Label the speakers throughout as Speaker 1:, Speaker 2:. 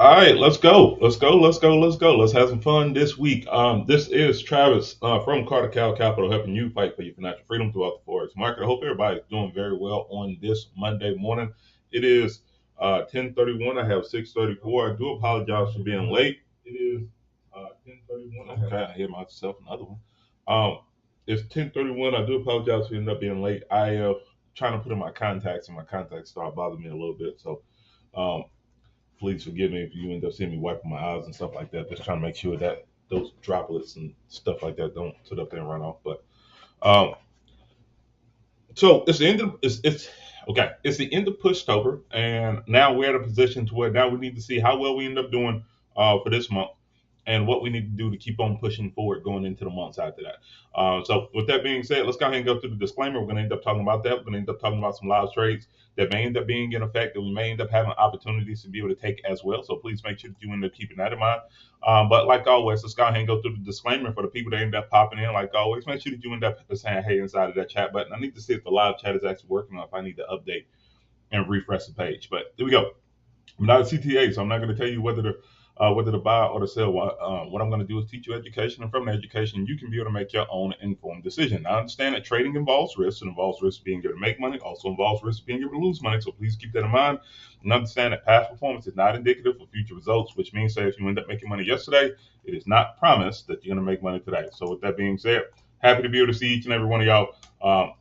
Speaker 1: All right, let's go. Let's go. Let's go. Let's go. Let's have some fun this week. This is Travis from Carter Cal Capital, helping you fight for your financial freedom throughout the forex market. I hope everybody's doing very well on this Monday morning. It is 10:31. I have 6:34. I do apologize for being late. It is 10:31. Okay, I hear myself another one. It's 10:31. I do apologize for ending up being late. I trying to put in my contacts, and my contacts start bothering me a little bit. So. Um, Please forgive me if you end up seeing me wiping my eyes and stuff like that. Just trying to make sure that those droplets and stuff like that don't sit up there and run off. But um, so it's the end of it's okay. It's the end of Pushtober, and now we're at a position to where now we need to see how well we end up doing for this month, and what we need to do to keep on pushing forward going into the months after that. So with that being said, let's go ahead and go through the disclaimer. We're going to end up talking about that. We're going to end up talking about some live trades that may end up being in effect, that we may end up having opportunities to be able to take as well. So please make sure that you end up keeping that in mind. But like always, let's go ahead and go through the disclaimer for the people that end up popping in. Like always, make sure that you end up saying hey inside of that chat button. I need to see if the live chat is actually working or if I need to update and refresh the page. But here we go. I'm not a CTA, so I'm not going to tell you whether to buy or to sell. What I'm going to do is teach you education, and from the education, you can be able to make your own informed decision. Now, I understand that trading involves risk. It involves risk of being able to make money, also involves risk of being able to lose money. So please keep that in mind, and understand that past performance is not indicative of future results, which means that if you end up making money yesterday, it is not promised that you're going to make money today. So with that being said, happy to be able to see each and every one of y'all.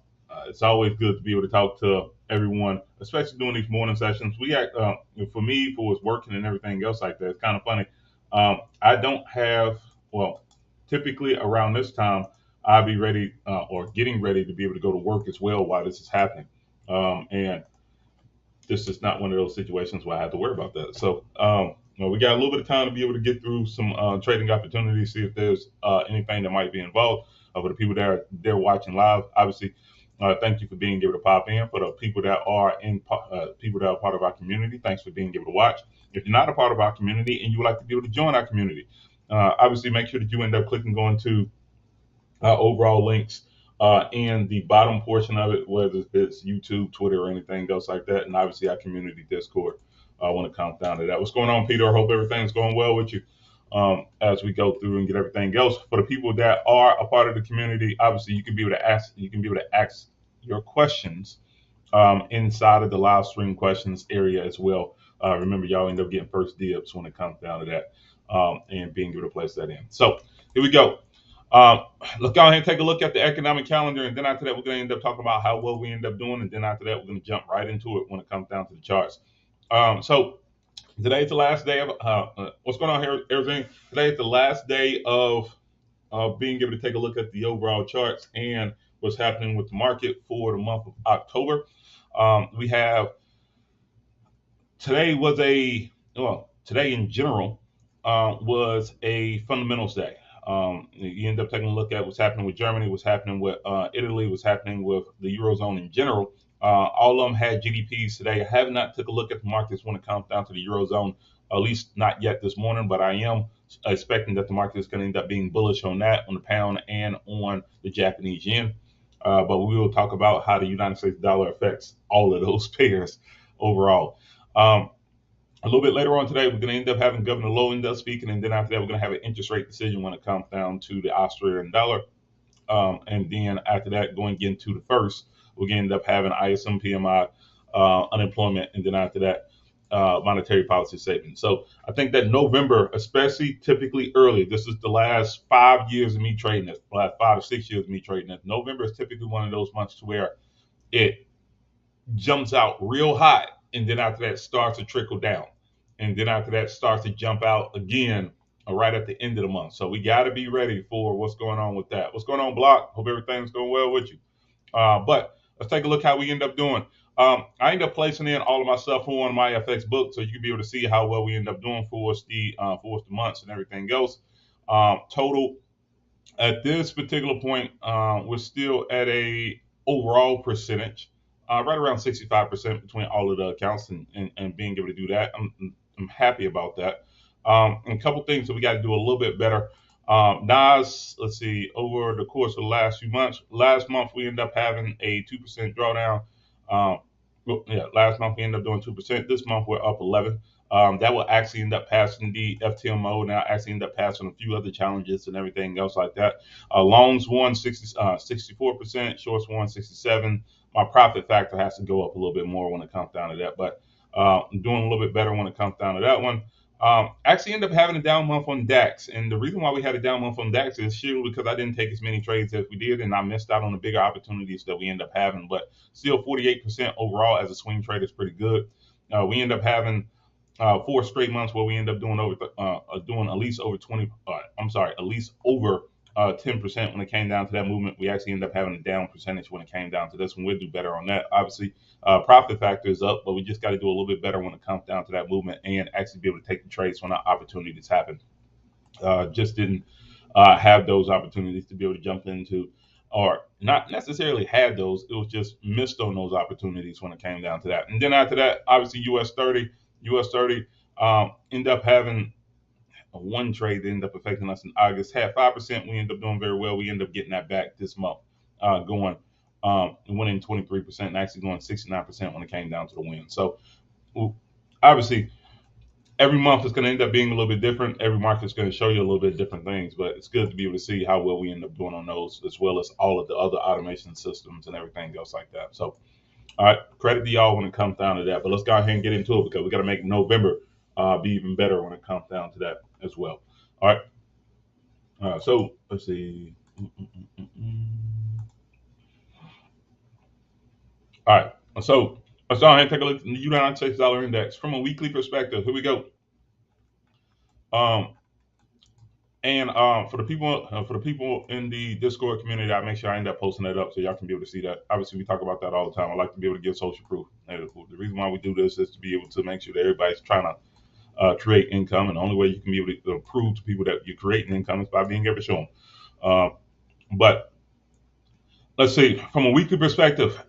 Speaker 1: It's always good to be able to talk to everyone, especially during these morning sessions. We act for me, for what's working and everything else like that. It's kind of funny. I don't have typically around this time I'll be ready or getting ready to be able to go to work as well while this is happening, and this is not one of those situations where I have to worry about that. So we got a little bit of time to be able to get through some trading opportunities, see if there's anything that might be involved. For the people that are there watching live, obviously. Thank you for being able to pop in. For the people that are people that are part of our community, thanks for being able to watch. If you're not a part of our community and you would like to be able to join our community, obviously make sure that you end up clicking going to our overall links in the bottom portion of it, whether it's YouTube, Twitter, or anything else like that, and obviously our community Discord when it comes down to that. What's going on, Peter? I hope everything's going well with you. As we go through and get everything else. For the people that are a part of the community, obviously you can be able to ask. You can be able to ask your questions inside of the live stream questions area as well. Remember, y'all end up getting first dibs when it comes down to that, and being able to place that in. So here we go. Let's go ahead and take a look at the economic calendar, and then after that, we're going to end up talking about how well we end up doing, and then after that, we're going to jump right into it when it comes down to the charts. So today's the last day of what's going on here, everything. Today is the last day of being able to take a look at the overall charts and what's happening with the market for the month of October. We have today in general was a fundamentals day. You end up taking a look at what's happening with Germany, what's happening with Italy, what's happening with the Eurozone in general. All of them had GDPs today. I have not took a look at the markets when it comes down to the Eurozone, at least not yet this morning, but I am expecting that the market is going to end up being bullish on that, on the pound and on the Japanese yen. But we will talk about how the United States dollar affects all of those pairs overall. A little bit later on today, we're going to end up having Governor Lowe end up speaking, and then after that, we're going to have an interest rate decision when it comes down to the Australian dollar. And then after that, going into the first, we're going to end up having ISM PMI, unemployment, and then after that, monetary policy statement. So I think that November, especially typically early, this is the last 5 years of me trading this, last 5 to 6 years of me trading this. November is typically one of those months to where it jumps out real hot, and then after that starts to trickle down. And then after that starts to jump out again right at the end of the month. So we got to be ready for what's going on with that. What's going on, Block? Hope everything's going well with you. But let's take a look how we end up doing. I end up placing in all of my stuff on my FX book, so you can be able to see how well we end up doing for us the months and everything else. Total at this particular point, we're still at a overall percentage, right around 65% between all of the accounts, and being able to do that. I'm happy about that. And a couple things that we got to do a little bit better. NAS, let's see, over the course of the last few months, last month we ended up having a 2% drawdown. Last month we ended up doing 2%. This month we're up 11. That will actually end up passing the ftmo. Now actually end up passing a few other challenges and everything else like that. Longs won 64%, shorts won 67. My profit factor has to go up a little bit more when it comes down to that, but I'm doing a little bit better when it comes down to that one. Actually ended up having a down month on DAX, and the reason why we had a down month on DAX is surely because I didn't take as many trades as we did, and I missed out on the bigger opportunities that we end up having. But still, 48% overall as a swing trader is pretty good. We end up having 4 straight months where we end up doing doing at least over 20. At least over 10% when it came down to that movement. We actually end up having a down percentage when it came down to this one. We'll do better on that. Obviously, profit factor is up, but we just got to do a little bit better when it comes down to that movement and actually be able to take the trades when the opportunities happen. Just didn't have those opportunities to be able to jump into, or not necessarily had those. It was just missed on those opportunities when it came down to that. And then after that, obviously US 30 end up having one trade that ended up affecting us in August. Had 5%. We end up doing very well. We end up getting that back this month, going winning 23% and actually going 69% when it came down to the win. So obviously, every month is going to end up being a little bit different. Every market is going to show you a little bit different things, but it's good to be able to see how well we end up doing on those, as well as all of the other automation systems and everything else like that. So, all right, credit to y'all when it comes down to that. But let's go ahead and get into it because we got to make November be even better when it comes down to that as well. All right. So let's see. All right. So let's go ahead and take a look at the United States dollar index from a weekly perspective. Here we go. For the people in the Discord community, I make sure I end up posting that up so y'all can be able to see that. Obviously, we talk about that all the time. I like to be able to give social proof. And the reason why we do this is to be able to make sure that everybody's trying to create income, and the only way you can be able to prove to people that you're creating income is by being able to show them. But let's see, from a weekly perspective,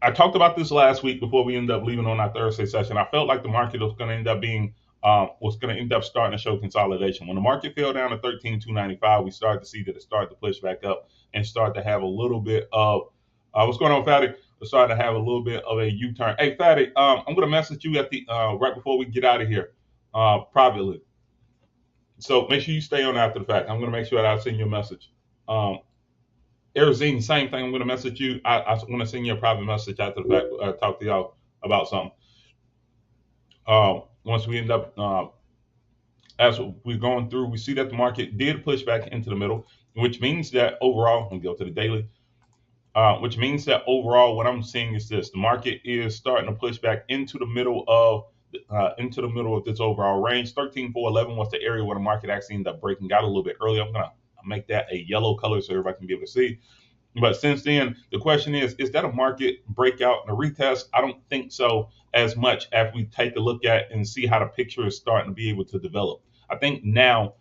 Speaker 1: I talked about this last week before we ended up leaving on our Thursday session. I felt like the market was going to end up being starting to show consolidation. When the market fell down to 13,295, we started to see that it started to push back up and start to have a little bit of what's going on, Fatty? We started to have a little bit of a U-turn. Hey, Fatty, I'm going to message you at the right before we get out of here privately. So make sure you stay on after the fact. I'm going to make sure that I send you a message. Arizine, same thing. I'm going to message you. I want to send you a private message after the fact. Talk to y'all about something. Once we end up, as we're going through, we see that the market did push back into the middle, which means that overall, let me go to the daily, which means that overall, what I'm seeing is this: the market is starting to push back into the middle of this overall range. 13,411 was the area where the market actually ended up breaking out a little bit earlier. I'm gonna make that a yellow color so everybody can be able to see. But since then, the question is that a market breakout and a retest? I don't think so as much as we take a look at and see how the picture is starting to be able to develop. I think now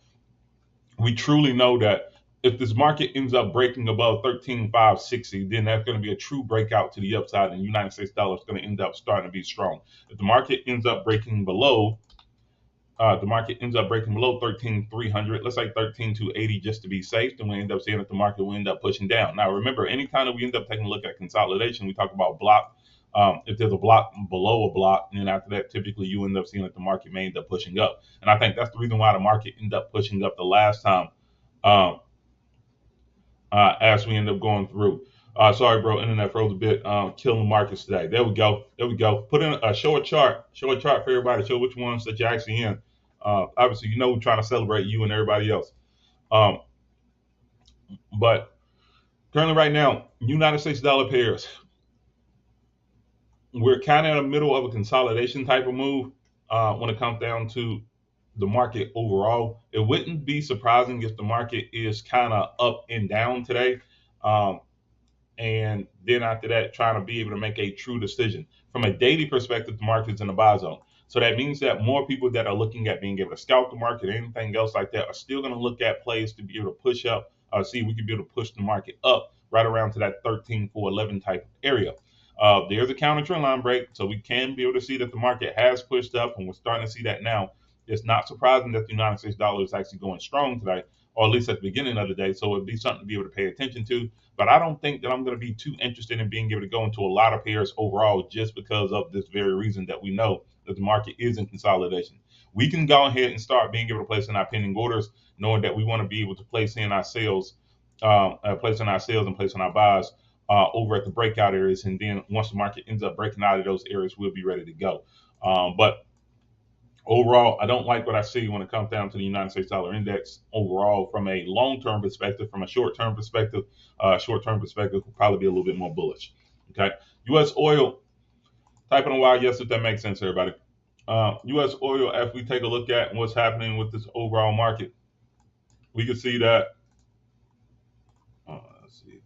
Speaker 1: we truly know that if this market ends up breaking above 13,560, then that's going to be a true breakout to the upside, and the United States dollar is going to end up starting to be strong. If the market ends up breaking below 13,300, let's say 13,280 just to be safe, then we end up seeing that the market will end up pushing down. Now, remember, anytime that we end up taking a look at consolidation, we talk about block. If there's a block below a block, and then after that, typically you end up seeing that the market may end up pushing up. And I think that's the reason why the market ended up pushing up the last time as we end up going through. Sorry, bro, internet froze a bit. Killing the markets today. There we go. Put in show a chart for everybody. Show which ones that you're actually in. Obviously, we're trying to celebrate you and everybody else. But currently, right now, United States dollar pairs, we're kind of in the middle of a consolidation type of move when it comes down to the market overall. It wouldn't be surprising if the market is kind of up and down today. And then after that, trying to be able to make a true decision. From a daily perspective, the market's in the buy zone. So that means that more people that are looking at being able to scout the market or anything else like that are still going to look at plays to be able to push up, see if we can be able to push the market up right around to that 13,411 type of area. There's a counter trend line break, so we can be able to see that the market has pushed up, and we're starting to see that now. It's not surprising that the United States dollar is actually going strong today or at least at the beginning of the day. So it'd be something to be able to pay attention to. But I don't think that I'm going to be too interested in being able to go into a lot of pairs overall, just because of this very reason that we know that the market is in consolidation. We can go ahead and start being able to place in our pending orders, knowing that we want to be able to place in our sales, and place in our buys over at the breakout areas. And then once the market ends up breaking out of those areas, we'll be ready to go. But overall, I don't like what I see when it comes down to the United States dollar index overall from a long-term perspective. From a short-term perspective, will probably be a little bit more bullish. Okay, U.S. oil, typing a while, yes, if that makes sense, everybody. U.S. oil, as we take a look at what's happening with this overall market, we can see that. Let's see.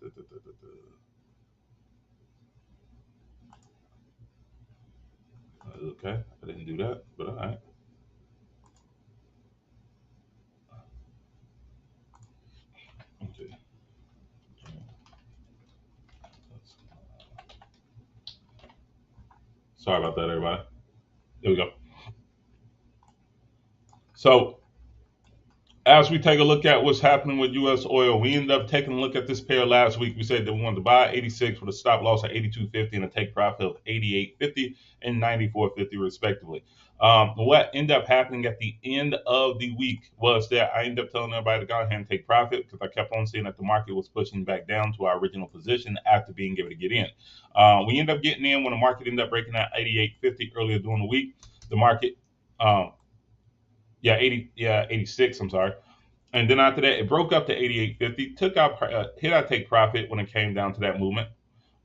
Speaker 1: Okay, I didn't do that, but all right. Okay. Sorry about that, everybody. There we go. So as we take a look at what's happening with U.S. oil, we ended up taking a look at this pair last week. We said that we wanted to buy 86 with a stop loss at 82.50 and a take profit of 88.50 and 94.50 respectively. What ended up happening at the end of the week was that I ended up telling everybody to go ahead and take profit, because I kept on seeing that the market was pushing back down to our original position after being able to get in. We ended up getting in when the market ended up breaking out 88.50 earlier during the week. The market, 86. I'm sorry. And then after that, it broke up to 88.50. Took out, hit our take profit when it came down to that movement.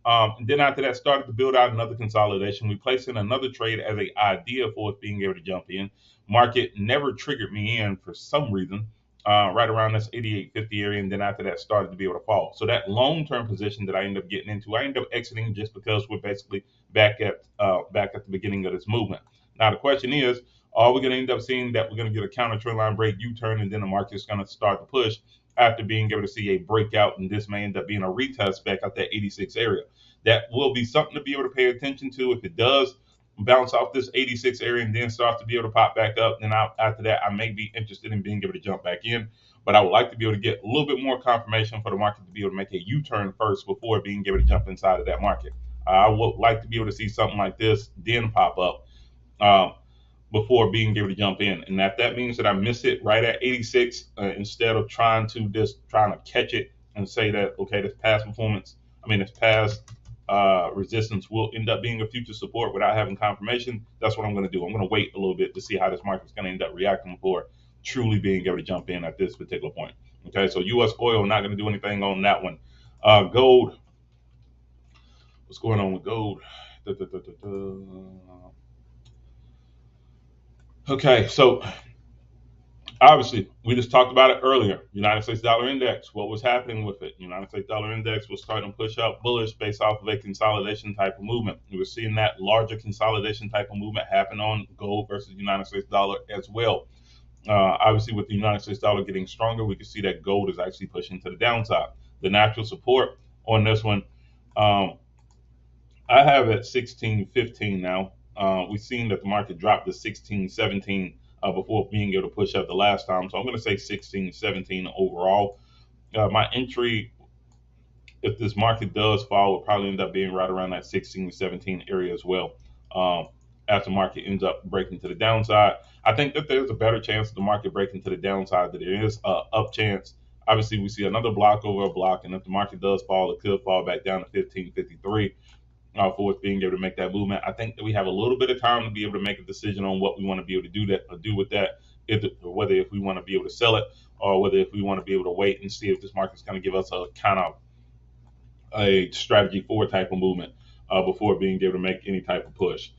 Speaker 1: And then after that, started to build out another consolidation. We placed in another trade as an idea for us being able to jump in. Market never triggered me in for some reason, right around this 88.50 area. And then after that, started to be able to fall. So that long-term position that I ended up getting into, I ended up exiting just because we're basically back at the beginning of this movement. Now the question is, are we going to end up seeing that we're going to get a counter trend line break, U-turn, and then the market's going to start to push after being able to see a breakout, and this may end up being a retest back at that 86 area? That will be something to be able to pay attention to. If it does bounce off this 86 area and then starts to be able to pop back up, then after that, I may be interested in being able to jump back in. But I would like to be able to get a little bit more confirmation for the market to be able to make a U-turn first before being able to jump inside of that market. I would like to be able to see something like this then pop up before being able to jump in. And that means that I miss it right at 86, instead of trying to catch it and say that, okay, this past resistance will end up being a future support without having confirmation. That's what I'm going to do. I'm going to wait a little bit to see how this market's going to end up reacting before truly being able to jump in at this particular point. Okay, so U.S. oil, not going to do anything on that one. Gold. What's going on with gold? Okay, so obviously we just talked about it earlier. United States dollar index, what was happening with it? United States dollar index was starting to push up bullish based off of a consolidation type of movement. We were seeing that larger consolidation type of movement happen on gold versus United States dollar as well. Obviously, with the United States dollar getting stronger, we can see that gold is actually pushing to the downside. The natural support on this one, I have at 16.15 now. We've seen that the market dropped to 16.17 before being able to push up the last time. So I'm going to say 16.17 overall. My entry, if this market does fall, will probably end up being right around that 16.17 area as well. As the market ends up breaking to the downside, I think that there's a better chance of the market breaking to the downside than there is up chance. Obviously, we see another block over a block, and if the market does fall, it could fall back down to 15.53. For us being able to make that movement. I think that we have a little bit of time to be able to make a decision on what we want to be able to do with that, whether if we want to be able to sell it, or whether if we want to be able to wait and see if this market's going to give us a kind of a strategy 4 type of movement before being able to make any type of push.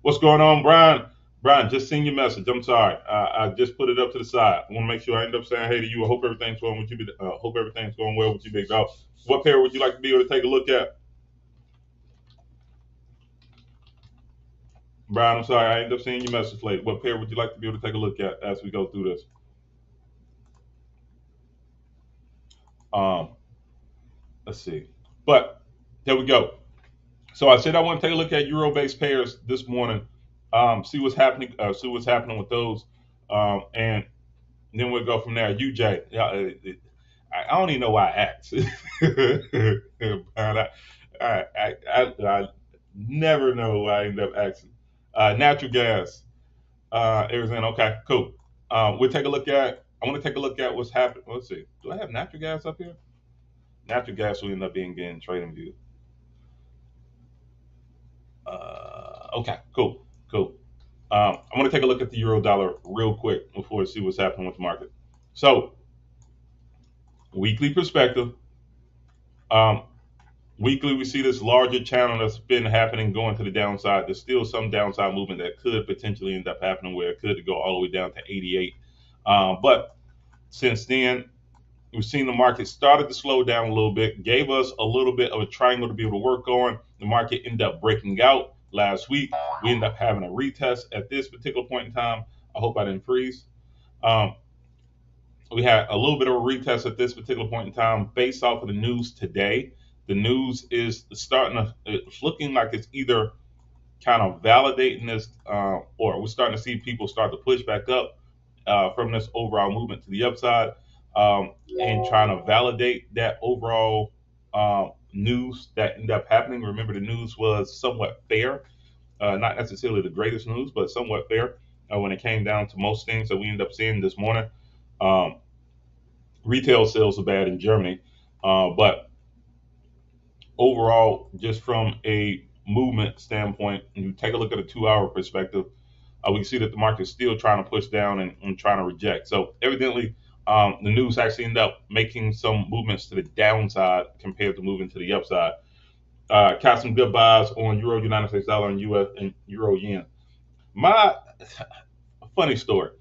Speaker 1: What's going on, Brian? Brian, just seen your message. I'm sorry. I just put it up to the side. I want to make sure I end up saying hey to you. I hope everything's going with you. Hope everything's going well with you, big dog. What pair would you like to be able to take a look at? Brian, I'm sorry, I ended up seeing your message late. What pair would you like to be able to take a look at as we go through this? Let's see. But there we go. So I said I want to take a look at euro-based pairs this morning. See what's happening. See what's happening with those. And then we'll go from there. UJ, I don't even know why I asked. But I never know why I end up asking. Natural gas, Arizona. Okay, cool. We'll take a look at. I want to take a look at what's happening. Let's see. Do I have natural gas up here? Natural gas will end up being getting trading view. Okay, cool, cool. I want to take a look at the euro dollar real quick before we see what's happening with the market. So, weekly perspective. Um, Weekly, we see this larger channel that's been happening going to the downside. There's still some downside movement that could potentially end up happening where it could go all the way down to 88. But since then, we've seen the market started to slow down a little bit, gave us a little bit of a triangle to be able to work on. The market ended up breaking out last week. We ended up having a retest at this particular point in time. I hope I didn't freeze. We had a little bit of a retest at this particular point in time based off of the news today. The news is starting to, it's looking like it's either kind of validating this, or we're starting to see people start to push back up from this overall movement to the upside, and trying to validate that overall news that ended up happening. Remember, the news was somewhat fair, not necessarily the greatest news, but somewhat fair when it came down to most things that we ended up seeing this morning. Retail sales are bad in Germany, but overall, just from a movement standpoint, and you take a look at a 2-hour perspective, we see that the market is still trying to push down and trying to reject. So evidently, the news actually ended up making some movements to the downside compared to moving to the upside. Caught some good buys on Euro, United States dollar, and US and Euro yen. My funny story.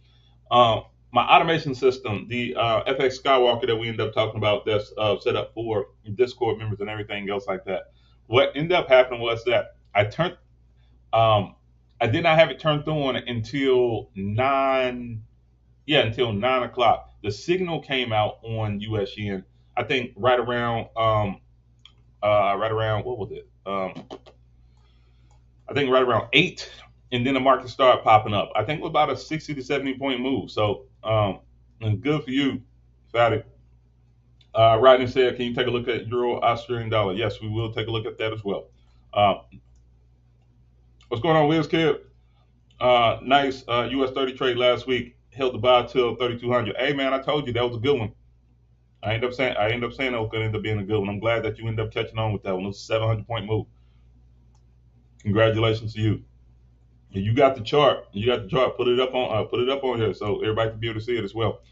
Speaker 1: My automation system, the FX Skywalker that we ended up talking about, that's set up for Discord members and everything else like that. What ended up happening was that I did not have it turned on until 9. Yeah, until 9 o'clock. The signal came out on US yen. I think right around what was it? I think right around 8, and then the market started popping up. I think it was about a 60 to 70 point move. So, and good for you, Fatty. Rodney said, "Can you take a look at Euro Australian dollar?" Yes, we will take a look at that as well. What's going on, Wiz Kid? Nice US 30 trade last week. Held the buy till 3,200. Hey man, I told you that was a good one. I ended up saying that was going to end up being a good one. I'm glad that you ended up catching on with that one. It was a 700 point move. Congratulations to you. You got the chart. Put it up on here so everybody can be able to see it as well.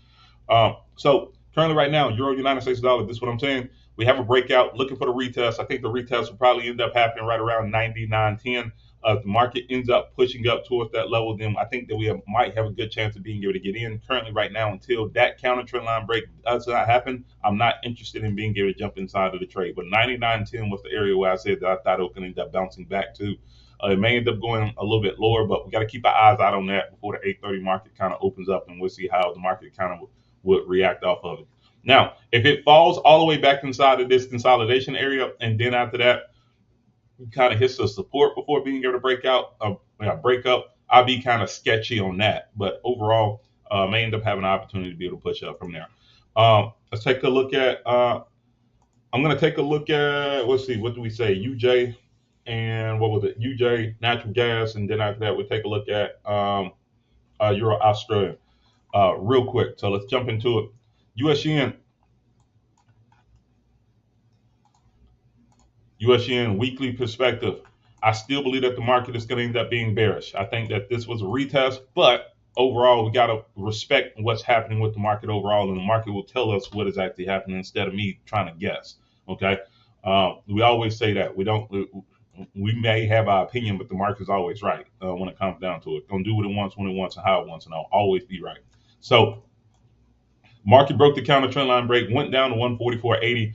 Speaker 1: So currently right now, Euro United States dollar, this is what I'm saying. We have a breakout looking for the retest. I think the retest will probably end up happening right around 99.10. If the market ends up pushing up towards that level, then I think that we might have a good chance of being able to get in. Currently right now, until that counter trend line break does not happen, I'm not interested in being able to jump inside of the trade. But 99.10 was the area where I said that I thought it would end up bouncing back to. It may end up going a little bit lower, but we got to keep our eyes out on that before the 8:30 market kind of opens up, and we'll see how the market kind of would react off of it. Now, if it falls all the way back inside of this consolidation area, and then after that, kind of hits the support before being able to break up, I'll be kind of sketchy on that. But overall, may end up having an opportunity to be able to push up from there. Let's take a look at. I'm going to take a look at. Let's see. What do we say? UJ and what was it? UJ, natural gas, and then after that, we'll take a look at Euro Australia real quick. So let's jump into it. US yen weekly perspective. I still believe that the market is going to end up being bearish. I think that this was a retest, but overall, we got to respect what's happening with the market overall, and the market will tell us what is actually happening instead of me trying to guess. Okay, we always say that we may have our opinion, but the market is always right when it comes down to it. Gonna do what it wants, when it wants, and how it wants, and I'll always be right. So, market broke the counter trend line break, went down to 144.80.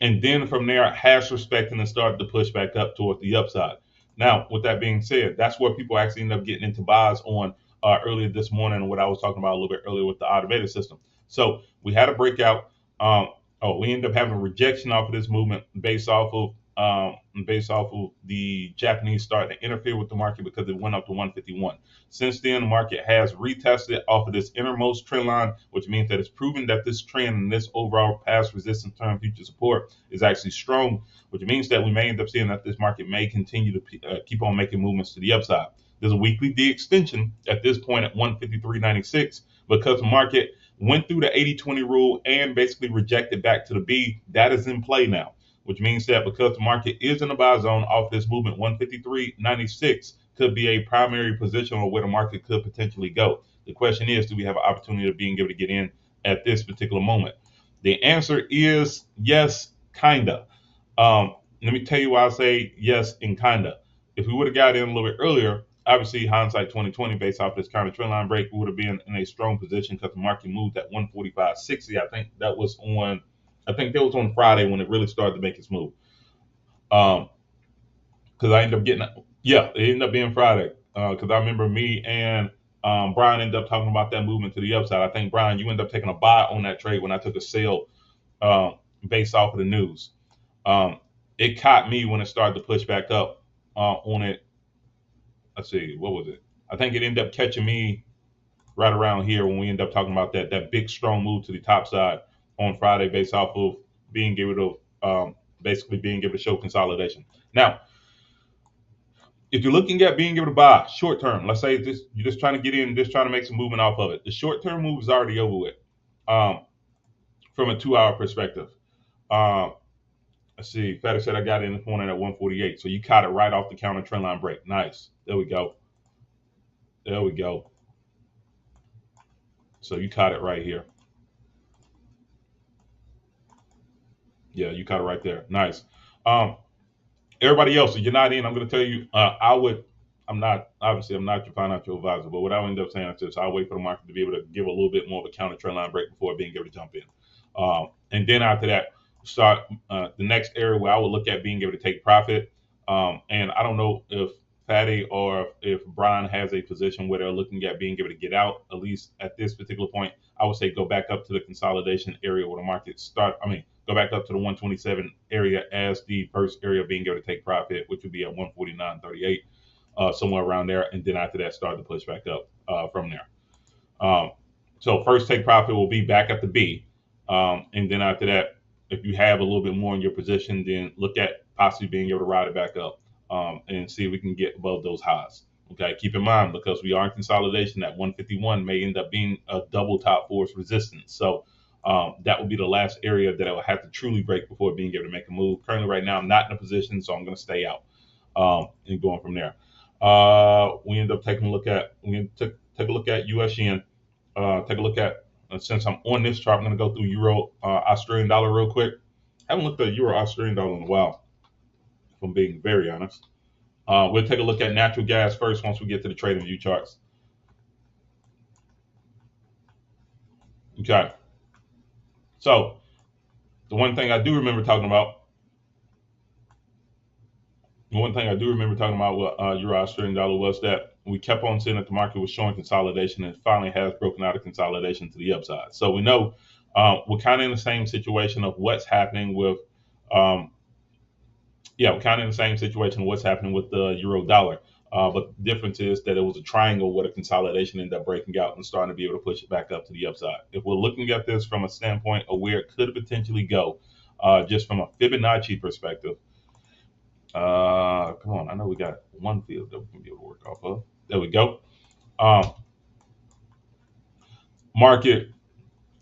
Speaker 1: And then from there, has respected and started to push back up toward the upside. Now, with that being said, that's where people actually end up getting into buys on earlier this morning, and what I was talking about a little bit earlier with the automated system. So we had a breakout. We ended up having a rejection off of this movement based off of based off of the Japanese starting to interfere with the market because it went up to 151. Since then, the market has retested off of this innermost trend line, which means that it's proven that this trend and this overall past resistance term future support is actually strong, which means that we may end up seeing that this market may continue to keep on making movements to the upside. There's a weekly D extension at this point at 153.96 because the market went through the 80-20 rule and basically rejected back to the B. That is in play now, which means that because the market is in the buy zone off this movement, 153.96 could be a primary position on where the market could potentially go. The question is, do we have an opportunity of being able to get in at this particular moment? The answer is yes, kinda. Let me tell you why I say yes and kinda. If we would have got in a little bit earlier, obviously hindsight 2020 based off this counter trend line break, we would have been in a strong position because the market moved at 145.60. I think that was on Friday when it really started to make its move. Because I ended up getting, yeah, it ended up being Friday. Because I remember me and Brian ended up talking about that movement to the upside. I think, Brian, you ended up taking a buy on that trade when I took a sell based off of the news. It caught me when it started to push back up on it. Let's see, what was it? I think it ended up catching me right around here when we ended up talking about that big strong move to the top side on Friday based off of being able to basically being able to show consolidation. Now, if you're looking at being able to buy short term, let's say you're just trying to get in, just trying to make some movement off of it. The short term move is already over with from a 2-hour perspective. Let's see, Feder said I got in this morning at 148. So you caught it right off the counter trend line break. Nice. There we go. There we go. So you caught it right here. Yeah, you caught it right there. Nice. Everybody else, if you're not in, I'm going to tell you, I'm not your financial advisor, but what I end up saying is I'll wait for the market to be able to give a little bit more of a counter trend line break before being able to jump in. And then after that, start the next area where I would look at being able to take profit. And I don't know if Fatty or if Brian has a position where they're looking at being able to get out, at least at this particular point. I would say go back up to the consolidation area where the market go back up to the 127 area as the first area being able to take profit, which would be at 149.38, somewhere around there. And then after that, start to push back up from there. So first take profit will be back at the B. And then after that, if you have a little bit more in your position, then look at possibly being able to ride it back up and see if we can get above those highs. Okay, keep in mind, because we are in consolidation, that 151 may end up being a double top force resistance. So that would be the last area that I would have to truly break before being able to make a move. Currently, right now, I'm not in a position, so I'm going to stay out and going from there. We end up taking a look at US yen. Take a look at, since I'm on this chart, I'm going to go through Euro Australian dollar real quick. I haven't looked at Euro Australian dollar in a while, if I'm being very honest. We'll take a look at natural gas first once we get to the trading view charts. Okay. So the one thing I do remember talking about with Euro Australian dollar was that we kept on seeing that the market was showing consolidation and finally has broken out of consolidation to the upside. So we know we're kind of in the same situation of what's happening with we're kind of in the same situation of what's happening with the euro dollar. But the difference is that it was a triangle where the consolidation ended up breaking out and starting to be able to push it back up to the upside. If we're looking at this from a standpoint of where it could potentially go, just from a Fibonacci perspective, come on, I know we got one field that we can be able to work off of. There we go. Market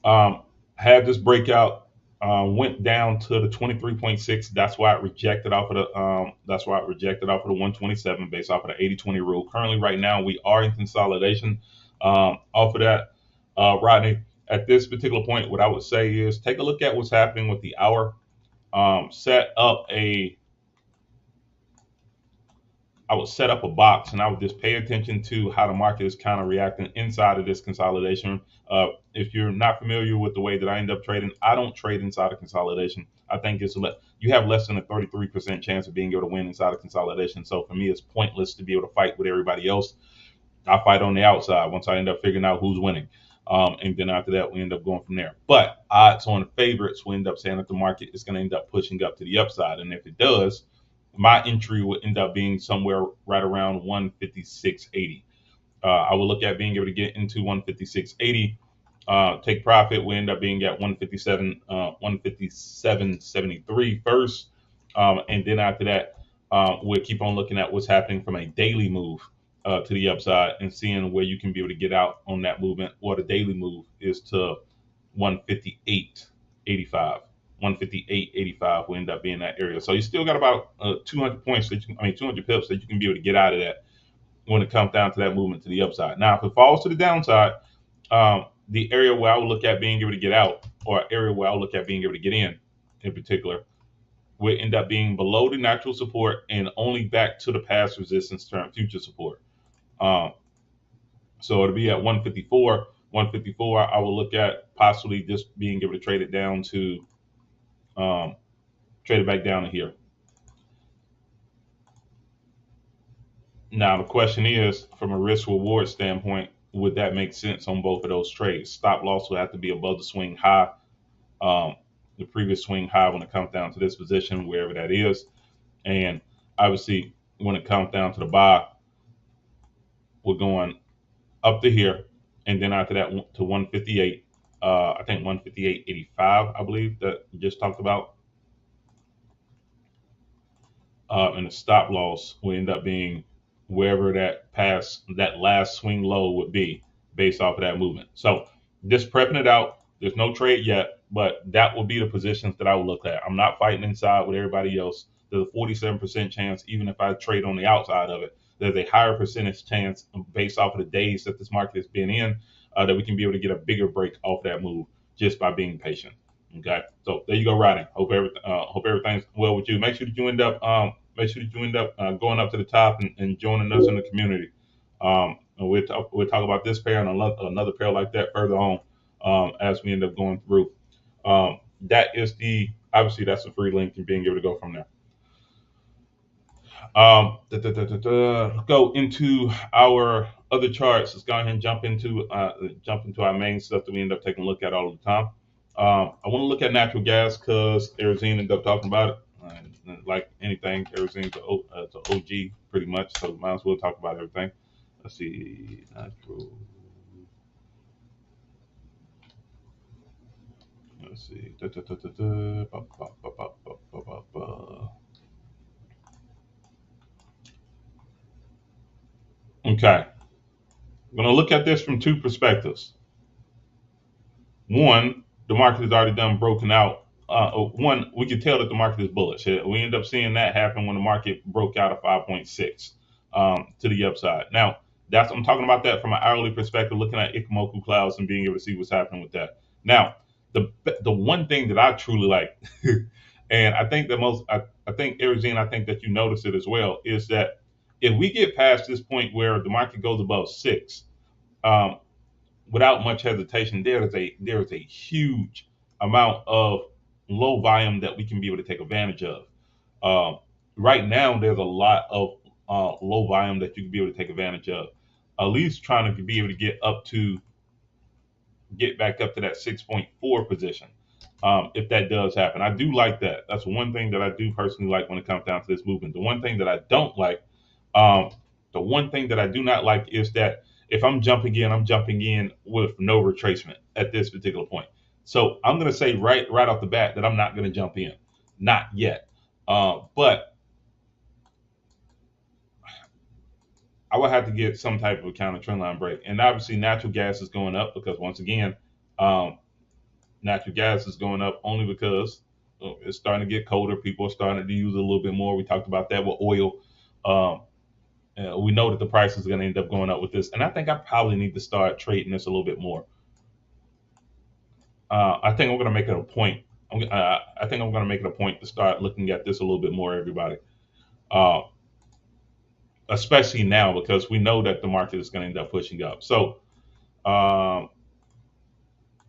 Speaker 1: had this breakout, went down to the 23.6. That's why it rejected off of the 127 based off of the 80-20 rule. Currently, right now, we are in consolidation off of that. Rodney, at this particular point, what I would say is take a look at what's happening with the hour. I would set up a box and I would just pay attention to how the market is kind of reacting inside of this consolidation. If you're not familiar with the way that I end up trading, I don't trade inside of consolidation. I think you have less than a 33% chance of being able to win inside of consolidation. So for me, it's pointless to be able to fight with everybody else. I fight on the outside once I end up figuring out who's winning. And then after that, we end up going from there. But odds on favorites will end up saying that the market is going to end up pushing up to the upside. And if it does, my entry would end up being somewhere right around 156.80. I will look at being able to get into 156.80. Take profit. We end up being at 157.73 first, and then after that, we'll keep on looking at what's happening from a daily move to the upside and seeing where you can be able to get out on that movement. Or the daily move is to 158.85. 158.85 will end up being that area. So you still got about 200 points that 200 pips that you can be able to get out of that when it comes down to that movement to the upside. Now, if it falls to the downside, the area where I would look at being able to get out, or area where I would look at being able to get in particular, would end up being below the natural support and only back to the past resistance term future support. So it'll be at 154. 154, I will look at possibly just being able to trade it down to, trade it back down to here. Now, the question is, from a risk reward standpoint, would that make sense on both of those trades? Stop loss will have to be above the swing high, the previous swing high when it comes down to this position, wherever that is. And obviously, when it comes down to the buy, we're going up to here. And then after that to 158, I think 158.85, I believe that we just talked about. And the stop loss will end up being wherever that last swing low would be based off of that movement. So just prepping it out. There's no trade yet, but that will be the positions that I will look at. I'm not fighting inside with everybody else. There's a 47% chance, even if I trade on the outside of it, there's a higher percentage chance based off of the days that this market has been in, that we can be able to get a bigger break off that move just by being patient. Okay, so there you go, riding. Hope everything's well with you. Make sure that you end up going up to the top and joining us in the community. And we'll talk about this pair and another pair like that further on, as we end up going through. That is obviously that's a free link and being able to go from there. Go into our other charts. Let's go ahead and jump into our main stuff that we end up taking a look at all the time. I want to look at natural gas because Arizona ended up talking about it. Like anything, Arizona's an OG pretty much, so might as well talk about everything. Let's see, natural. Let's see. Okay, I'm going to look at this from two perspectives. One, the market has already done broken out. One, we can tell that the market is bullish. We end up seeing that happen when the market broke out of 5.6 to the upside. Now, I'm talking about that from an hourly perspective, looking at Ichimoku clouds and being able to see what's happening with that. Now, the one thing that I truly like, and I think I think Arizona, I think that you notice it as well, is that if we get past this point where the market goes above 6, without much hesitation, there is a huge amount of low volume that we can be able to take advantage of. Right now, there's a lot of low volume that you can be able to take advantage of. At least trying to be able to get back up to that 6.4 position. If that does happen, I do like that. That's one thing that I do personally like when it comes down to this movement. The one thing that I don't like, the one thing that I do not like is that if I'm jumping in with no retracement at this particular point. So I'm going to say right off the bat that I'm not going to jump in, not yet. But I will have to get some type of a counter trend line break. And obviously natural gas is going up because once again, natural gas is going up only because it's starting to get colder. People are starting to use it a little bit more. We talked about that with oil. We know that the price is going to end up going up with this. And I think I probably need to start trading this a little bit more. I think I'm going to make it a point. I think I'm going to make it a point to start looking at this a little bit more, everybody. Especially now because we know that the market is going to end up pushing up. So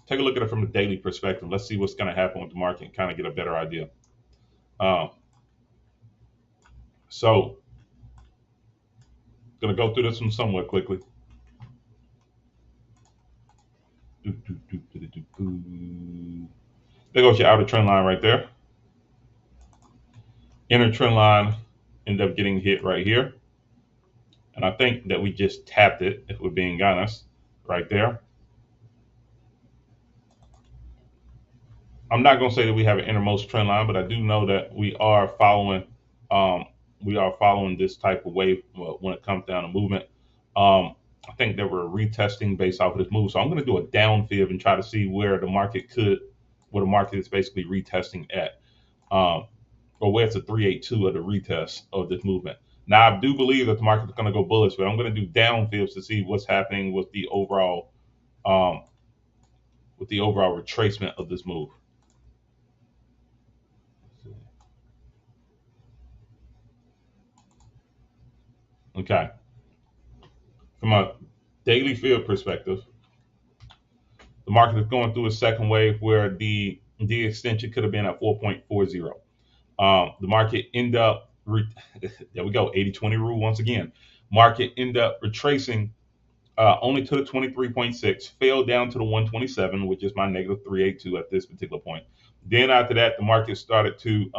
Speaker 1: take a look at it from the daily perspective. Let's see what's going to happen with the market and kind of get a better idea. So going to go through this one somewhat quickly. There goes your outer trend line right there. Inner trend line ended up getting hit right here. And I think that we just tapped it, if we're being honest, right there. I'm not going to say that we have an innermost trend line, but I do know that um, we are following this type of wave when it comes down to movement. I think that we're retesting based off of this move. So I'm going to do a down fib and try to see where the market is basically retesting at, or where it's a 382 of the retest of this movement. Now I do believe that the market is going to go bullish, but I'm going to do down fibs to see what's happening um, with the overall retracement of this move. Okay. From a daily field perspective, the market is going through a second wave where the extension could have been at 4.40. The market end up there we go, 80-20 rule once again. Market end up retracing only to the 23.6, fell down to the 127, which is my negative 382 at this particular point. Then after that, the market started to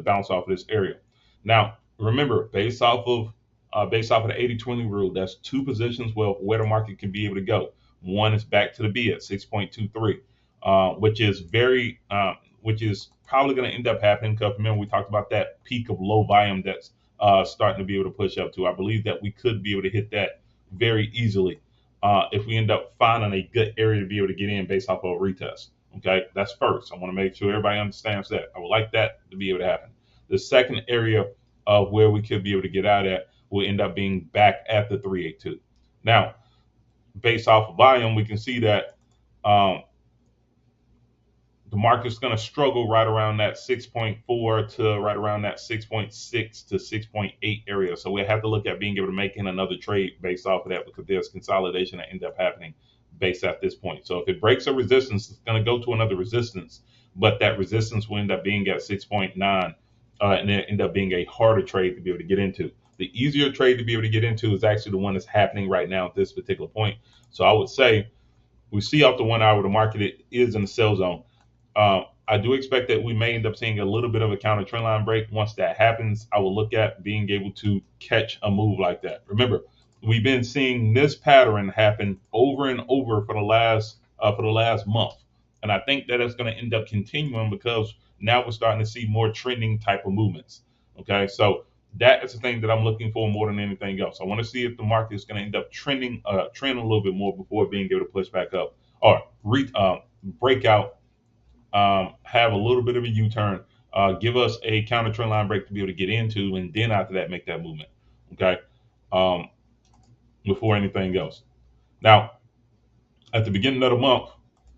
Speaker 1: bounce off of this area. Now, remember, based off of the 80-20 rule, that's two positions where the market can be able to go. One is back to the B at 6.23, which is probably going to end up happening because remember we talked about that peak of low volume that's starting to be able to push up to. I believe that we could be able to hit that very easily if we end up finding a good area to be able to get in based off of a retest. Okay, that's first. I want to make sure everybody understands that. I would like that to be able to happen. The second area of where we could be able to get out at will end up being back at the 382. Now, based off of volume, we can see that um, the market's going to struggle right around that 6.4 to right around that 6.6 to 6.8 area. So we have to look at being able to make in another trade based off of that because there's consolidation that ends up happening based at this point. So if it breaks a resistance, it's going to go to another resistance, but that resistance will end up being at 6.9 and then end up being a harder trade to be able to get into. The easier trade to be able to get into is actually the one that's happening right now at this particular point. So I would say we see off the 1 hour the market is in the sell zone. I do expect that we may end up seeing a little bit of a counter trend line break. Once that happens, I will look at being able to catch a move like that. Remember, we've been seeing this pattern happen over and over for the last month, and I think that it's going to end up continuing because now we're starting to see more trending type of movements. Okay, so that is the thing that I'm looking for more than anything else. I want to see if the market is going to end up trending a little bit more before being able to push back up or break out, have a little bit of a U-turn, give us a counter trend line break to be able to get into, and then after that make that movement. Okay, um, before anything else. Now, at the beginning of the month,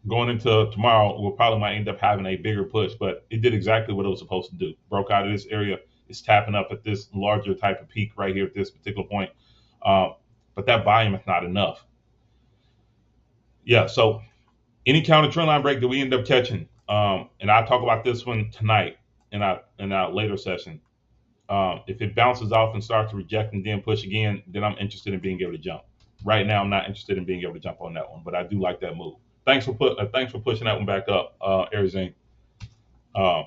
Speaker 1: going into tomorrow, we'll probably might end up having a bigger push, but it did exactly what it was supposed to do. Broke out of this area, it's tapping up at this larger type of peak right here at this particular point. But that volume is not enough. Yeah, so any counter trend line break that we end up catching, and I'll talk about this one tonight in our later session. If it bounces off and starts to reject and then push again, then I'm interested in being able to jump. Right now, I'm not interested in being able to jump on that one, but I do like that move. Thanks for pushing that one back up, Arizona. Uh,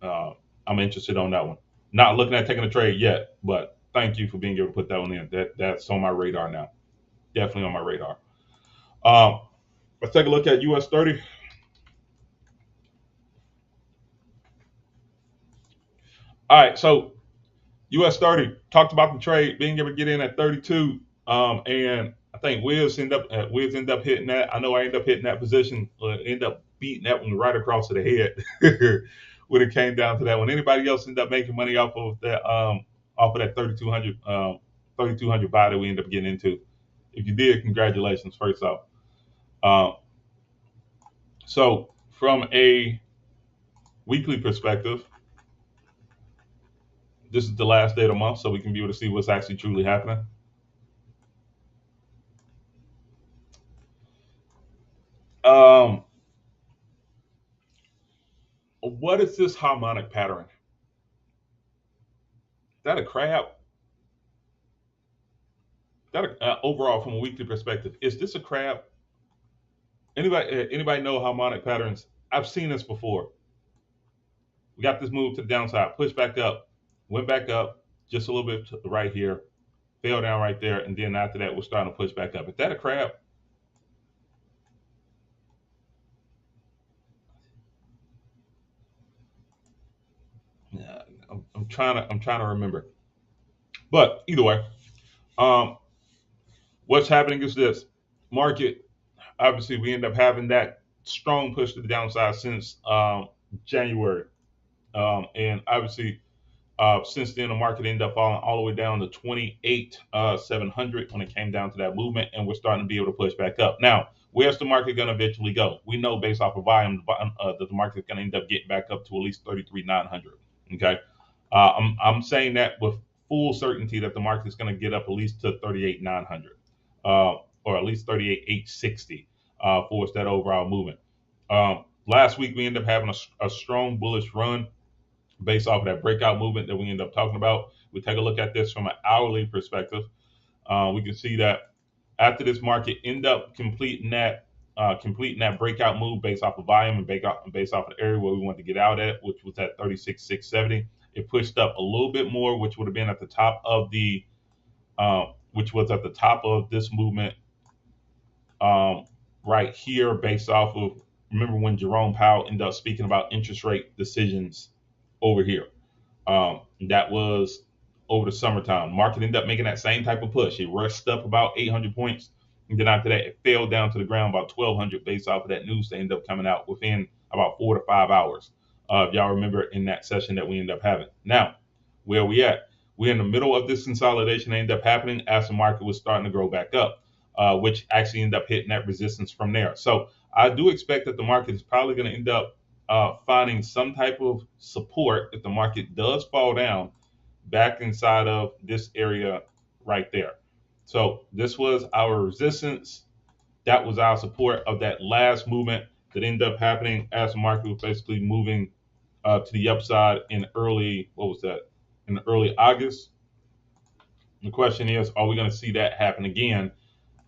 Speaker 1: uh, I'm interested on that one. Not looking at taking a trade yet, but thank you for being able to put that one in. That's on my radar now. Definitely on my radar. Um, let's take a look at US 30. All right, so US 30 talked about the trade being able to get in at 32, and I think Wiz end up hitting that. I know I end up hitting that position, end up beating that one right across to the head when it came down to that one. Anybody else end up making money off of that 3200 buy that we end up getting into? If you did, congratulations. First off, uh, so from a weekly perspective, this is the last day of the month, so we can be able to see what's actually truly happening. Um, what is this harmonic pattern? Is that a crab? That overall from a weekly perspective, is this a crab? Anybody know harmonic patterns? I've seen this before. We got this move to the downside, pushed back up, went back up just a little bit to the right here, fell down right there, and then after that, we're starting to push back up. Is that a crab? Yeah, I'm trying to remember. But either way, um, what's happening is this market. Obviously, we end up having that strong push to the downside since January, and obviously since then, the market ended up falling all the way down to 28,700 when it came down to that movement, and we're starting to be able to push back up. Now, where's the market going to eventually go? We know based off of volume that the market is going to end up getting back up to at least 33,900. Okay, I'm saying that with full certainty that the market is going to get up at least to 38,900, or at least 38,860 for us that overall movement. Last week we ended up having a strong bullish run based off of that breakout movement that we end up talking about. We take a look at this from an hourly perspective. We can see that after this market end up completing that breakout move based off of volume and based off of the area where we want to get out at, which was at 36,670. It pushed up a little bit more, which would have been at the top of which was at the top of this movement right here, based off of, remember when Jerome Powell ended up speaking about interest rate decisions over here. That was over the summertime. Market ended up making that same type of push. It rushed up about 800 points. And then after that, it fell down to the ground about 1,200 based off of that news that ended up coming out within about 4 to 5 hours. If y'all remember in that session that we ended up having. Now, where are we at? We're in the middle of this consolidation that ended up happening as the market was starting to grow back up, which actually ended up hitting that resistance from there. So I do expect that the market is probably going to end up finding some type of support if the market does fall down back inside of this area right there. So this was our resistance. That was our support of that last movement that ended up happening as the market was basically moving to the upside in early, in early August. The question is, are we going to see that happen again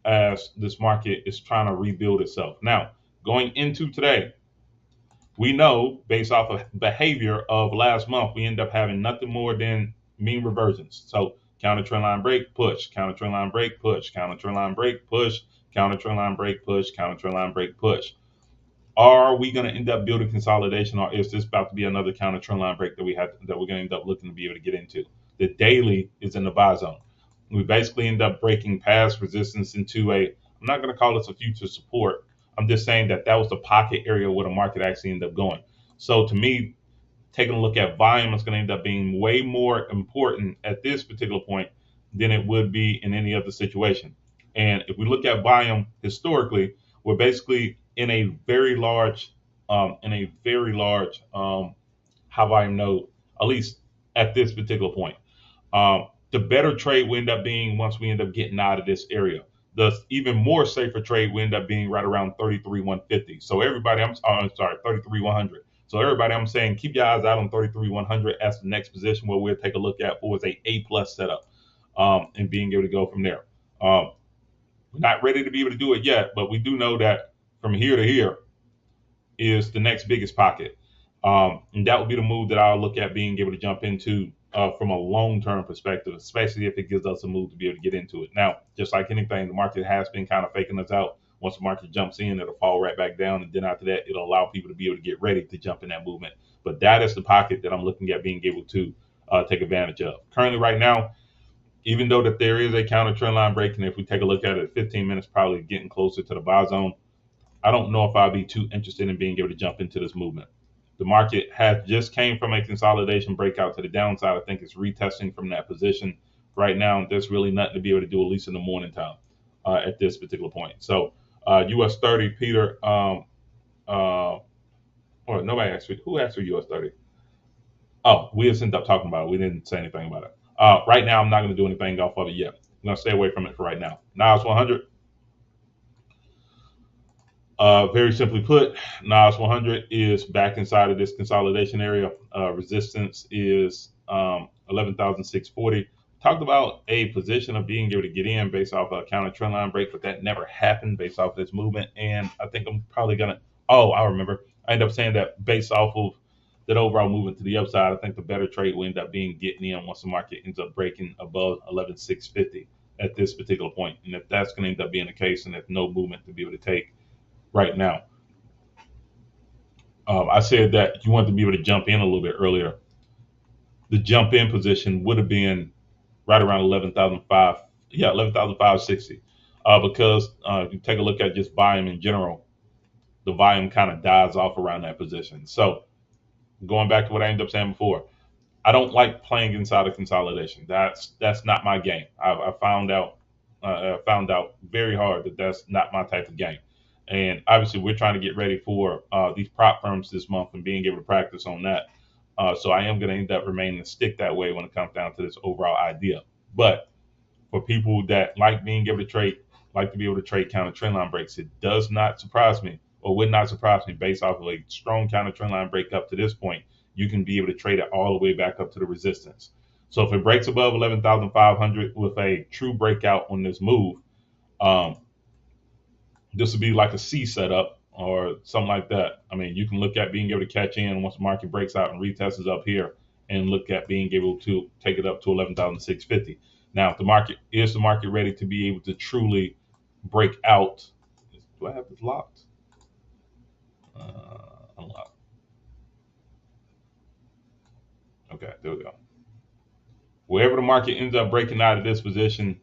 Speaker 1: as this market is trying to rebuild itself? Now, going into today, we know based off of behavior of last month, we end up having nothing more than mean reversions. So counter trend line break, push, counter trend line break, push, counter trend line break, push, counter trend line break, push, counter trend line break, push. Are we going to end up building consolidation, or is this about to be another counter trend line break that we're going to end up looking to be able to get into? The daily is in the buy zone. We basically end up breaking past resistance into I'm not going to call this a future support. I'm just saying that was the pocket area where the market actually ended up going. So to me, taking a look at volume is going to end up being way more important at this particular point than it would be in any other situation. And if we look at volume historically, we're basically in a very large high volume node, at least at this particular point. The better trade will end up being once we end up getting out of this area. The even more safer trade will end up being right around 33,150. So everybody, I'm sorry, 33,100. So everybody, I'm saying keep your eyes out on 33,100 as the next position where we'll take a look at for a plus setup, and being able to go from there. We're not ready to be able to do it yet, but we do know that from here to here is the next biggest pocket. And that would be the move that I'll look at being able to jump into from a long-term perspective, especially if it gives us a move to be able to get into it. Now, just like anything, the market has been kind of faking us out. Once the market jumps in, it'll fall right back down, and then after that, it'll allow people to be able to get ready to jump in that movement. But that is the pocket that I'm looking at being able to take advantage of. Currently, right now, even though that there is a counter trend line break, and if we take a look at it, 15 minutes probably getting closer to the buy zone, I don't know if I'd be too interested in being able to jump into this movement. The market has just came from a consolidation breakout to the downside. I think it's retesting from that position right now. There's really nothing to be able to do, at least in the morning time, at this particular point. So US 30, Peter, or nobody asked me. Who asked for US 30? Oh, we just ended up talking about it. We didn't say anything about it. Right now, I'm not going to do anything off of it yet. I'm going to stay away from it for right now. Now it's 100. Very simply put, NAS 100 is back inside of this consolidation area. Resistance is 11,640. talked about a position of being able to get in based off a counter trend line break, but that never happened based off this movement. And I think I'm probably gonna. Oh, I remember. I ended up saying that based off of that overall movement to the upside, I think the better trade will end up being getting in once the market ends up breaking above 11,650 at this particular point. And if that's going to end up being the case, and there's no movement to be able to take right now, I said that you want to be able to jump in a little bit earlier. The jump in position would have been right around 11,500, 11,560, because if you take a look at just volume in general, the volume kind of dies off around that position. So going back to what I ended up saying before, I don't like playing inside of consolidation. That's not my game. I found out very hard that that's not my type of game. And obviously, we're trying to get ready for these prop firms this month and being able to practice on that. So I am going to end up remaining stick that way when it comes down to this overall idea. But for people that like being able to trade, like to be able to trade counter trendline breaks, it does not surprise me, or would not surprise me, based off of a strong counter trendline break up to this point. You can be able to trade it all the way back up to the resistance. So if it breaks above 11,500 with a true breakout on this move, this would be like a C setup or something like that. I mean, you can look at being able to catch in once the market breaks out and retests up here, and look at being able to take it up to 11,650. Now, if the market ready to be able to truly break out? Do I have this locked? Unlocked. Okay, there we go. Wherever the market ends up breaking out of this position,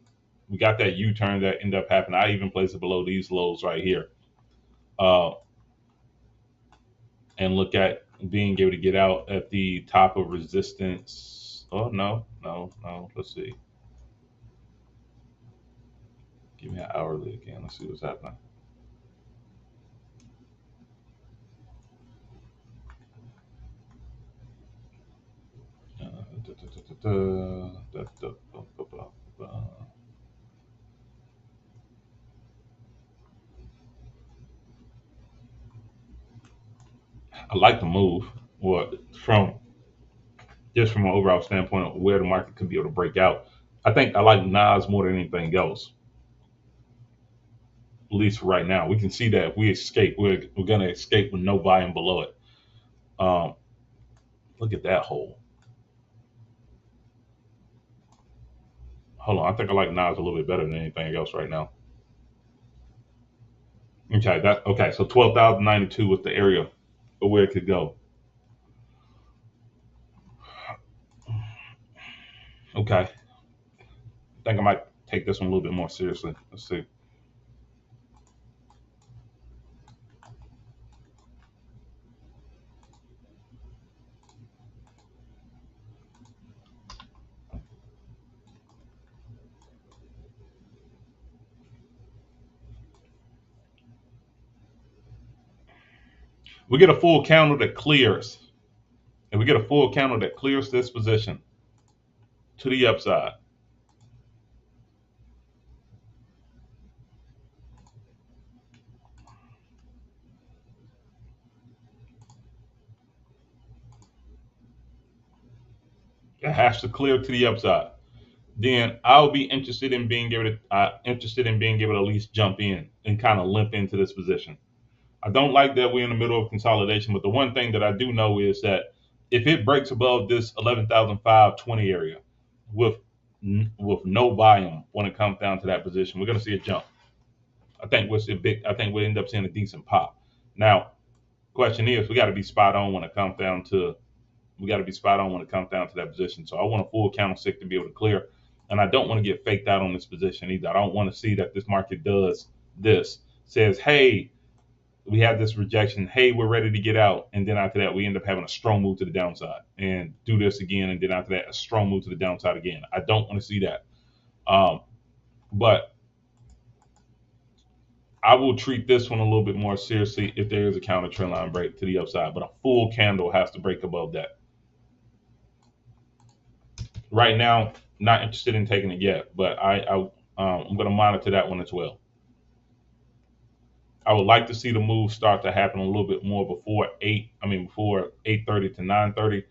Speaker 1: we got that U-turn that ended up happening. I even placed it below these lows right here, and look at being able to get out at the top of resistance. Oh no. Let's see. Give me an hourly again. Let's see what's happening. I like the move. Well, from an overall standpoint of where the market could be able to break out, I think I like Nas more than anything else. At least for right now, we can see that if we escape, we're going to escape with no volume below it. Look at that hole. Hold on, I think I like Nas a little bit better than anything else right now. Okay. So 12,092 was the area of where it could go. Okay, I think I might take this one a little bit more seriously. Let's see. We get a full candle that clears, and we get a full candle that clears this position to the upside. It has to clear to the upside. Then I'll be interested in being able to at least jump in and kind of limp into this position. I don't like that we're in the middle of consolidation, but the one thing that I do know is that if it breaks above this 11,520 area with no volume when it comes down to that position, we're going to see a jump. I think we'll end up seeing a decent pop. Now, question is, we got to be spot on when it comes down to that position. So I want a full candlestick to be able to clear, and I don't want to get faked out on this position either. I don't want to see that this market does this, says, hey, we have this rejection, hey, we're ready to get out, and then after that we end up having a strong move to the downside and do this again, and then after that a strong move to the downside again. I don't want to see that. But I will treat this one a little bit more seriously if there is a counter trend line break to the upside, but a full candle has to break above that. Right now, not interested in taking it yet, but I'm going to monitor that one as well. I would like to see the move start to happen a little bit more before 8:30 to 9:30.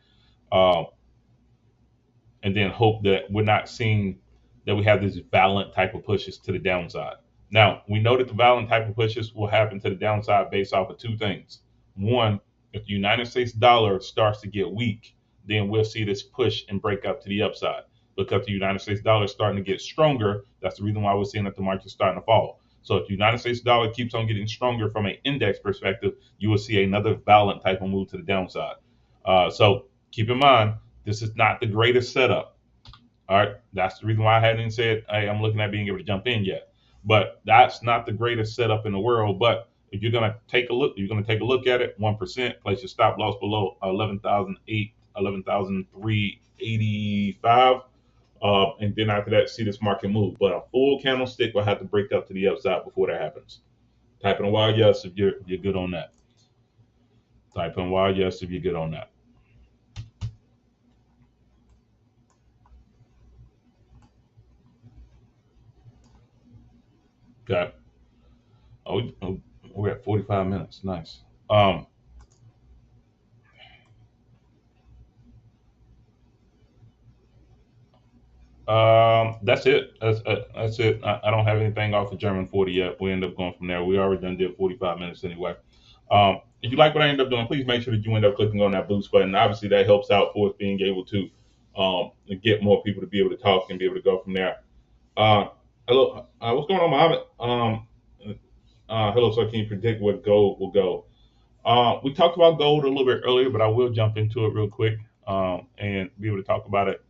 Speaker 1: and then hope that we're not seeing that we have these violent type of pushes to the downside. Now, we know that the violent type of pushes will happen to the downside based off of two things. One, if the United States dollar starts to get weak, then we'll see this push and break up to the upside. Because the United States dollar is starting to get stronger, that's the reason why we're seeing that the market's starting to fall. So if the United States dollar keeps on getting stronger from an index perspective, you will see another violent type of move to the downside. So keep in mind, this is not the greatest setup. All right, that's the reason why I hadn't said, hey, I'm looking at being able to jump in yet. But that's not the greatest setup in the world. But if you're gonna take a look, at it 1%. Place your stop loss below 11,385, and then after that, see this market move. But a full candlestick will have to break up to the upside before that happens. Type in a wild yes if you're good on that. Type in wild yes if you're good on that. Okay. Oh, we're at 45 minutes. Nice. That's it. That's it. I don't have anything off of German 40 yet. We end up going from there. We already done did 45 minutes anyway. If you like what I end up doing, please make sure that you end up clicking on that boost button. Obviously, that helps out for us being able to get more people to be able to talk and be able to go from there. Hello, what's going on, Mohammed? Hello, sir. Can you predict what gold will go? We talked about gold a little bit earlier, but I will jump into it real quick and be able to talk about it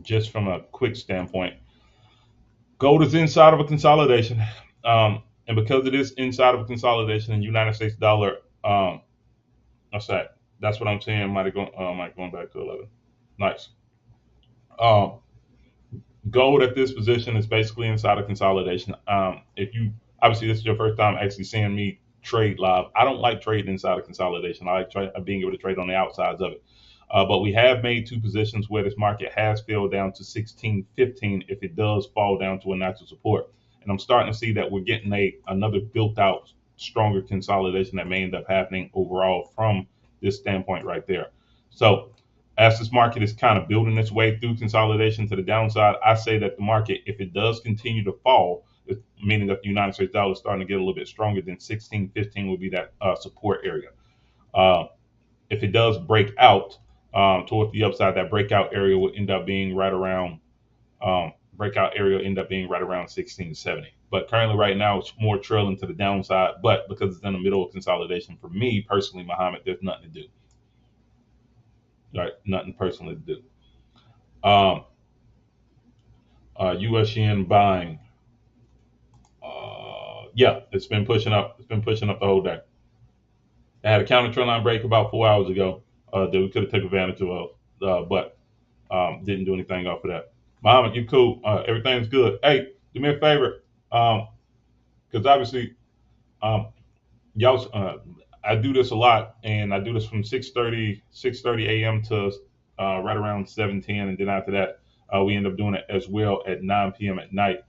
Speaker 1: just from a quick standpoint. Gold is inside of a consolidation. And because it is inside of a consolidation, the United States dollar, what's that? That's what I'm saying. Might going back to 11. Nice. Um, Gold at this position is basically inside of consolidation. If you obviously this is your first time actually seeing me trade live, I don't like trading inside of consolidation. I like being able to trade on the outsides of it. But we have made two positions where this market has fell down to 16.15 if it does fall down to a natural support. And I'm starting to see that we're getting another built out stronger consolidation that may end up happening overall from this standpoint right there. So as this market is kind of building its way through consolidation to the downside, I say that the market, if it does continue to fall, meaning that the United States dollar is starting to get a little bit stronger, then 16.15 will be that support area. If it does break out towards the upside, that breakout area will end up being right around 1670. But currently, right now, it's more trailing to the downside. But because it's in the middle of consolidation, for me personally, Muhammad, there's nothing to do. Right, nothing personally to do. U.S. yen buying. Yeah, it's been pushing up. It's been pushing up the whole day. I had a counter trend line break about 4 hours ago that we could have taken advantage of, but didn't do anything off of that. Muhammad, you cool? Everything's good. Hey, do me a favor, because obviously, y'all, I do this a lot, and I do this from 6:30 a.m. to right around 7:10, and then after that, we end up doing it as well at 9 p.m. at night.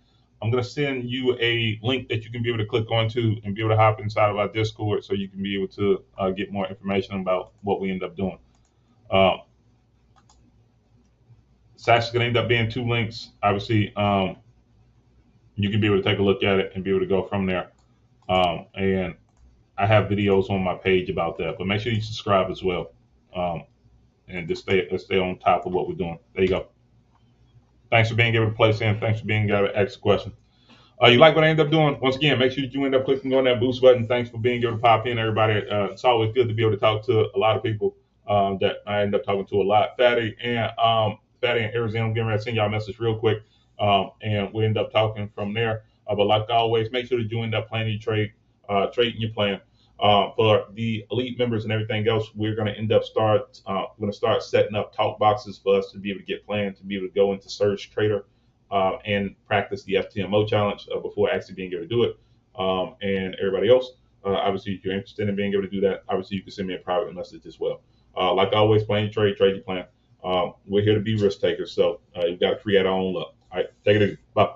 Speaker 1: I'm gonna send you a link that you can be able to click onto and be able to hop inside of our Discord, so you can be able to get more information about what we end up doing. It's actually gonna end up being two links. Obviously, you can be able to take a look at it and be able to go from there. And I have videos on my page about that, but make sure you subscribe as well, and just stay on top of what we're doing. There you go. Thanks for being able to place in. Thanks for being able to ask a question. You like what I end up doing? Once again, make sure you end up clicking on that boost button. Thanks for being able to pop in, everybody. It's always good to be able to talk to a lot of people that I end up talking to a lot. Fatty and Arizona, I'm getting ready to send y'all a message real quick, and we end up talking from there. But like always, make sure that you end up planning your trade, trading your plan. For the elite members and everything else, we're going to end up start setting up talk boxes for us to be able to get planned, to be able to go into Surge Trader and practice the FTMO challenge before actually being able to do it. And everybody else, obviously, if you're interested in being able to do that, obviously you can send me a private message as well. Like always, plan your trade, trade your plan. We're here to be risk takers, so you've got to create our own luck. All right, take it easy. Bye.